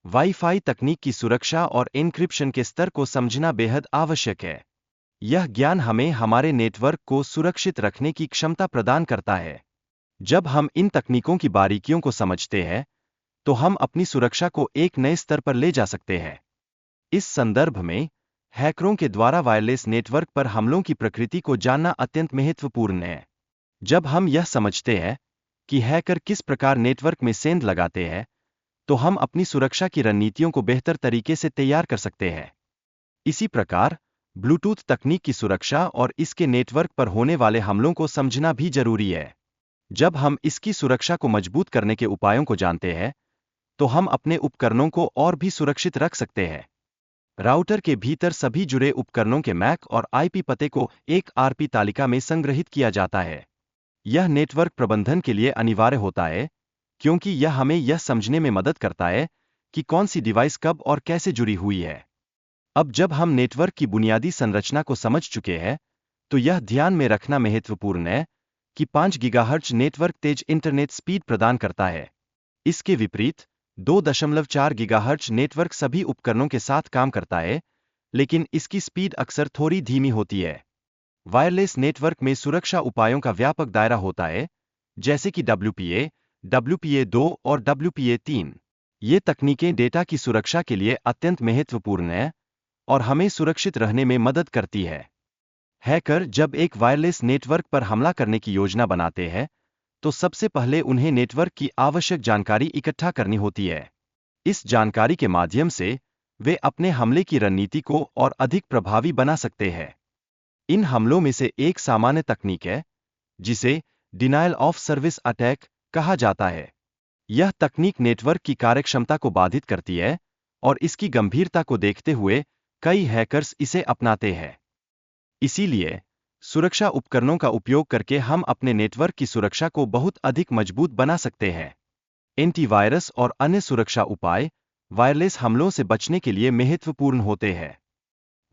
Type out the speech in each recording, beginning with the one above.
Wifi तकनीक की सुरक्षा और एन्क्रिप्शन के स्तर को समझना बेहद आवश्यक है। यह ज्ञान हमें हमारे नेटवर्क को सुरक्षित रखने की क्षमता प्रदान करता है। जब हम इन तकनीकों की बारीकियों को समझते हैं, तो हम अपनी सुरक्षा को एक नए स्तर पर ले जा सकते हैं। इस संदर्भ में, हैकरों के द्वारा वायरलेस नेटवर्क पर हमलों की प्रकृति को जानना अत्यंत महत्वपूर्ण है। जब हम यह समझते हैं कि हैकर किस प्रकार नेटवर्क में सेंध लगाते हैं, तो हम अपनी सुरक्षा की रणनीतियों को बेहतर तरीके से तैयार कर सकते हैं। इसी प्रकार, ब्लूटूथ तकनीक की सुरक्षा और इसके नेटवर्क पर होने वाले हमलों को समझना भी जरूरी है। जब हम इसकी सुरक्षा को मजबूत करने के उपायों को जानते हैं, तो हम अपने उपकरणों को और भी सुरक्षित रख सकते हैं। राउटर के भीतर सभी जुड़े उपकरणों के मैक और आईपी पते को एक आरपी तालिका में संग्रहित किया जाता है। यह नेटवर्क प्रबंधन के लिए अनिवार्य होता है, क्योंकि यह हमें यह समझने में मदद करता है कि कौन सी डिवाइस कब और कैसे जुड़ी हुई है। अब जब हम नेटवर्क की बुनियादी संरचना को समझ चुके हैं, तो यह ध्यान में रखना महत्वपूर्ण है कि 5 गीगाहर्ट्ज नेटवर्क तेज इंटरनेट स्पीड प्रदान करता है। इसके विपरीत, 2.4 गीगाहर्ट्ज नेटवर्क सभी उपकरणों के साथ काम करता है, लेकिन इसकी स्पीड अक्सर थोड़ी धीमी होती है। वायरलेस नेटवर्क में सुरक्षा उपायों का व्यापक दायरा होता है, जैसे कि WPA, WPA2 और WPA3। ये तकनीकें डेटा की सुरक्षा के लिए अत्यंत महत्वपूर्ण हैं और हमें सुरक्षित रहने में मदद करती है। हैकर जब एक वायरलेस नेटवर्क पर हमला करने की योजना बनाते हैं, तो सबसे पहले उन्हें नेटवर्क की आवश्यक जानकारी इकट्ठा करनी होती है। इस जानकारी के माध्यम से वे अपने हमले की रणनीति को और अधिक प्रभावी बना सकते हैं। इन हमलों में से एक सामान्य तकनीक है, जिसे डिनायल ऑफ सर्विस अटैक कहा जाता है। यह तकनीक नेटवर्क की कार्यक्षमता को बाधित करती है, और इसकी गंभीरता को देखते हुए कई हैकर्स इसे अपनाते हैं। इसीलिए, सुरक्षा उपकरणों का उपयोग करके हम अपने नेटवर्क की सुरक्षा को बहुत अधिक मजबूत बना सकते हैं। एंटीवायरस और अन्य सुरक्षा उपाय वायरलेस हमलों से बचने के लिए महत्वपूर्ण होते हैं।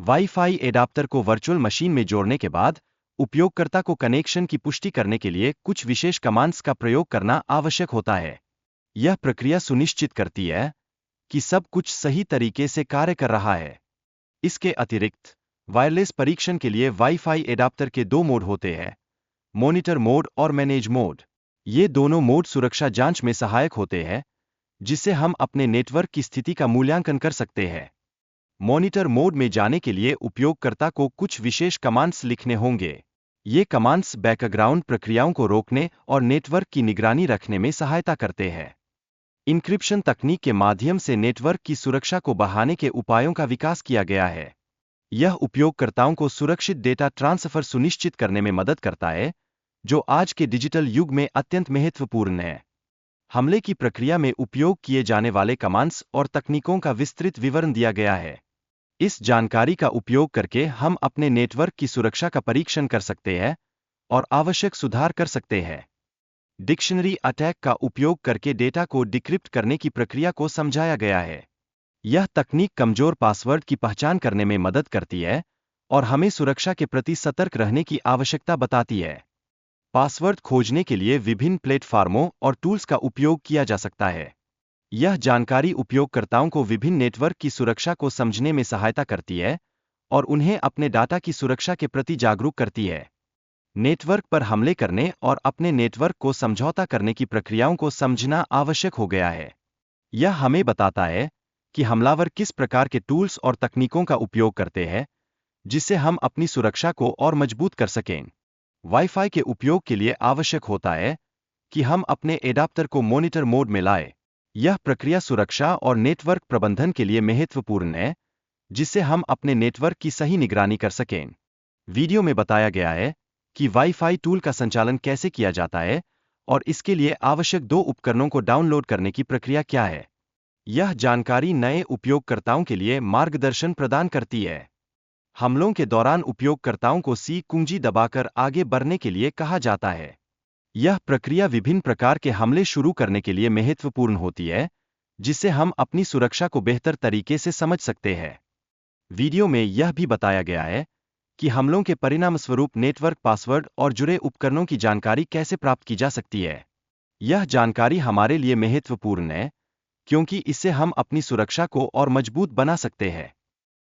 वाईफाई एडाप्टर को वर्चुअल मशीन में जोड़ने के बाद, उपयोगकर्ता को कनेक्शन की पुष्टि करने के लिए कुछ विशेष कमांड्स का प्रयोग करना आवश्यक होता है। यह प्रक्रिया सुनिश्चित करती है कि सब कुछ सही तरीके से कार्य कर रहा है। इसके अतिरिक्त, वायरलेस परीक्षण के लिए वाईफाई एडाप्टर के 2 मोड होते हैं, मॉनिटर मोड और मैनेज मोड। ये दोनों मोड सुरक्षा जांच में सहायक होते हैं, जिससे हम अपने नेटवर्क की स्थिति का मूल्यांकन कर सकते हैं। मॉनिटर मोड में जाने के लिए उपयोगकर्ता को कुछ विशेष कमांड्स लिखने होंगे। ये कमांड्स बैकग्राउंड प्रक्रियाओं को रोकने और नेटवर्क की निगरानी रखने में सहायता करते हैं। इंक्रिप्शन तकनीक के माध्यम से नेटवर्क की सुरक्षा को बढ़ाने के उपायों का विकास किया गया है। यह उपयोगकर्ताओं को सुरक्षित डेटा ट्रांसफर सुनिश्चित करने में मदद करता है, जो आज के डिजिटल युग में अत्यंत महत्वपूर्ण है। हमले की प्रक्रिया में उपयोग किए जाने वाले कमांड्स और तकनीकों का विस्तृत विवरण दिया गया है। इस जानकारी का उपयोग करके हम अपने नेटवर्क की सुरक्षा का परीक्षण कर सकते हैं और आवश्यक सुधार कर सकते हैं। डिक्शनरी अटैक का उपयोग करके डेटा को डिक्रिप्ट करने की प्रक्रिया को समझाया गया है। यह तकनीक कमजोर पासवर्ड की पहचान करने में मदद करती है और हमें सुरक्षा के प्रति सतर्क रहने की आवश्यकता बताती है। पासवर्ड खोजने के लिए विभिन्न प्लेटफार्मों और टूल्स का उपयोग किया जा सकता है। यह जानकारी उपयोगकर्ताओं को विभिन्न नेटवर्क की सुरक्षा को समझने में सहायता करती है और उन्हें अपने डाटा की सुरक्षा के प्रति जागरूक करती है। नेटवर्क पर हमले करने और अपने नेटवर्क को समझौता करने की प्रक्रियाओं को समझना आवश्यक हो गया है। यह हमें बताता है कि हमलावर किस प्रकार के टूल्स और तकनीकों का उपयोग करते हैं, जिससे हम अपनी सुरक्षा को और मजबूत कर सकें। वाईफाई के उपयोग के लिए आवश्यक होता है कि हम अपने एडाप्टर को मॉनिटर मोड में लाएं। यह प्रक्रिया सुरक्षा और नेटवर्क प्रबंधन के लिए महत्वपूर्ण है, जिससे हम अपने नेटवर्क की सही निगरानी कर सकें। वीडियो में बताया गया है कि वाईफाई टूल का संचालन कैसे किया जाता है और इसके लिए आवश्यक 2 उपकरणों को डाउनलोड करने की प्रक्रिया क्या है। यह जानकारी नए उपयोगकर्ताओं के लिए मार्गदर्शन प्रदान करती है। हमलों के दौरान उपयोगकर्ताओं को सी कुंजी दबाकर आगे बढ़ने के लिए कहा जाता है। यह प्रक्रिया विभिन्न प्रकार के हमले शुरू करने के लिए महत्वपूर्ण होती है, जिससे हम अपनी सुरक्षा को बेहतर तरीके से समझ सकते हैं। वीडियो में यह भी बताया गया है कि हमलों के परिणामस्वरूप नेटवर्क पासवर्ड और जुड़े उपकरणों की जानकारी कैसे प्राप्त की जा सकती है। यह जानकारी हमारे लिए महत्वपूर्ण है, क्योंकि इससे हम अपनी सुरक्षा को और मजबूत बना सकते हैं।